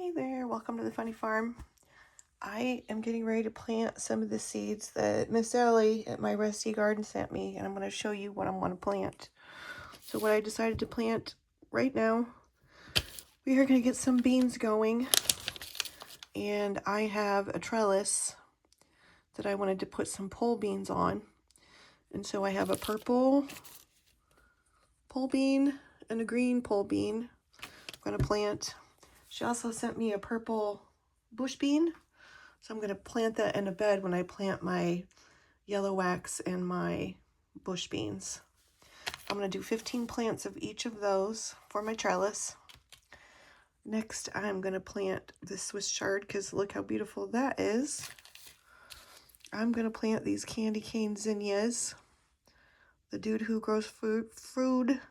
Hey there, welcome to the Funny Farm. I am getting ready to plant some of the seeds that Miss Ellie at my Rusty Garden sent me, and I'm going to show you what I want to plant. So what I decided to plant right now, we are going to get some beans going, and I have a trellis that I wanted to put some pole beans on. And so I have a purple pole bean and a green pole bean I'm going to plant. She also sent me a purple bush bean. So I'm going to plant that in a bed when I plant my yellow wax and my bush beans. I'm going to do 15 plants of each of those for my trellis. Next, I'm going to plant the Swiss chard because look how beautiful that is. I'm going to plant these candy cane zinnias. The dude who grows food.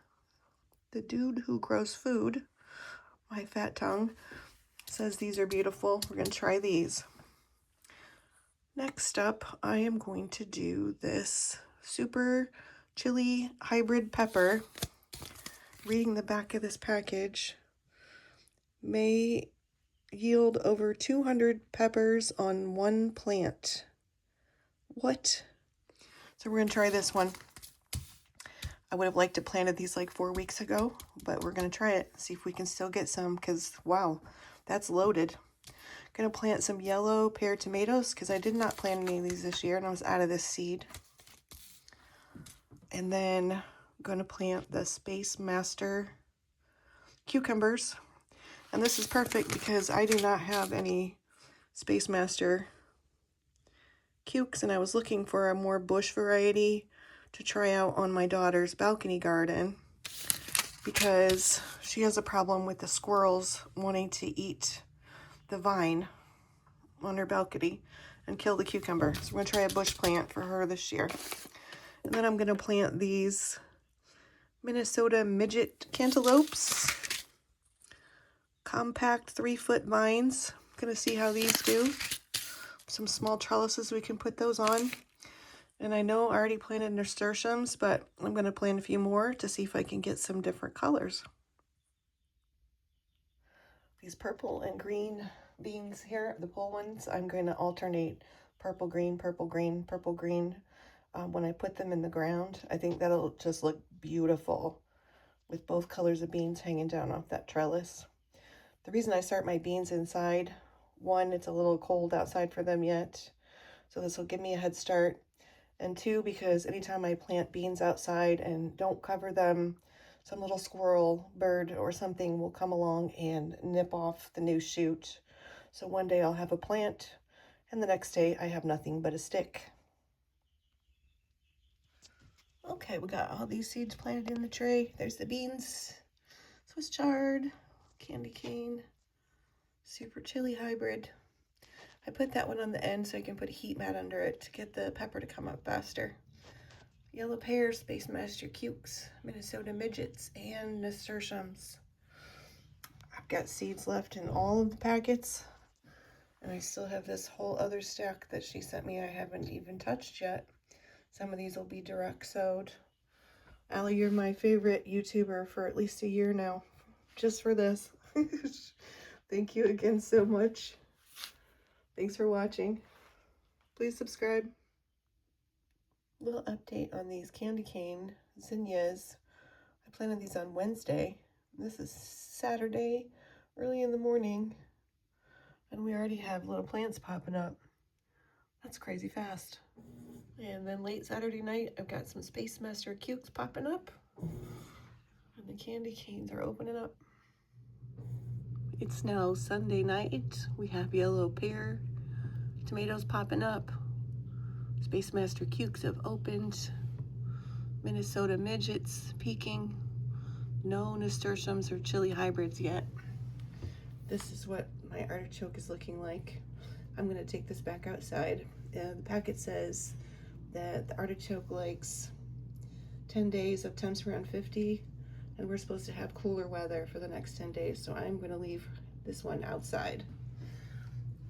My fat tongue says these are beautiful. We're going to try these. Next up, I am going to do this super chili hybrid pepper. Reading the back of this package, may yield over 200 peppers on one plant. What? So we're going to try this one. I would have liked to planted these like 4 weeks ago, but we're going to try it, see if we can still get some, because wow, that's loaded. Gonna plant some yellow pear tomatoes because I did not plant any of these this year and I was out of this seed. And then I'm gonna plant the Space Master cucumbers. And this is perfect because I do not have any Space Master cukes, and I was looking for a more bush variety to try out on my daughter's balcony garden because she has a problem with the squirrels wanting to eat the vine on her balcony and kill the cucumber. So we're going to try a bush plant for her this year. And then I'm going to plant these Minnesota midget cantaloupes. Compact 3-foot vines. Going to see how these do. Some small trellises, we can put those on. And I know I already planted nasturtiums, but I'm going to plant a few more to see if I can get some different colors. These purple and green beans here, the pole ones, I'm going to alternate purple, green, purple, green, purple, green. When I put them in the ground, I think that'll just look beautiful with both colors of beans hanging down off that trellis. The reason I start my beans inside, one, it's a little cold outside for them yet, so this will give me a head start. And two, because anytime I plant beans outside and don't cover them, some little squirrel, bird, or something will come along and nip off the new shoot. So one day I'll have a plant, and the next day I have nothing but a stick. Okay, we got all these seeds planted in the tray. There's the beans, Swiss chard, candy cane, super chili hybrid. I put that one on the end so I can put a heat mat under it to get the pepper to come up faster. Yellow pear, Space Master cukes, Minnesota midgets, and nasturtiums. I've got seeds left in all of the packets, and I still have this whole other stack that she sent me I haven't even touched yet. Some of these will be direct sowed. Allie, you're my favorite YouTuber for at least a year now, just for this. Thank you again so much. Thanks for watching. Please subscribe. Little update on these candy cane zinnias. I planted these on Wednesday. This is Saturday, early in the morning, and we already have little plants popping up. That's crazy fast. And then late Saturday night, I've got some Space Master cukes popping up, and the candy canes are opening up. It's now Sunday night. We have yellow pear tomatoes popping up. Space Master cukes have opened. Minnesota midgets peeking. No nasturtiums or chili hybrids yet. This is what my artichoke is looking like. I'm going to take this back outside. The packet says that the artichoke likes 10 days of temps around 50, and we're supposed to have cooler weather for the next 10 days, so I'm going to leave this one outside.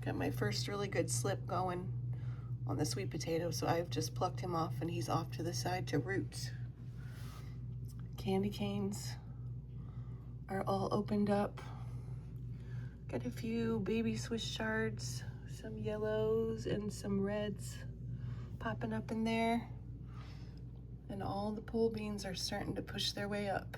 Got my first really good slip going on the sweet potato, so I've just plucked him off and he's off to the side to root. Candy canes are all opened up. Got a few baby Swiss chards, some yellows and some reds popping up in there. And all the pole beans are starting to push their way up.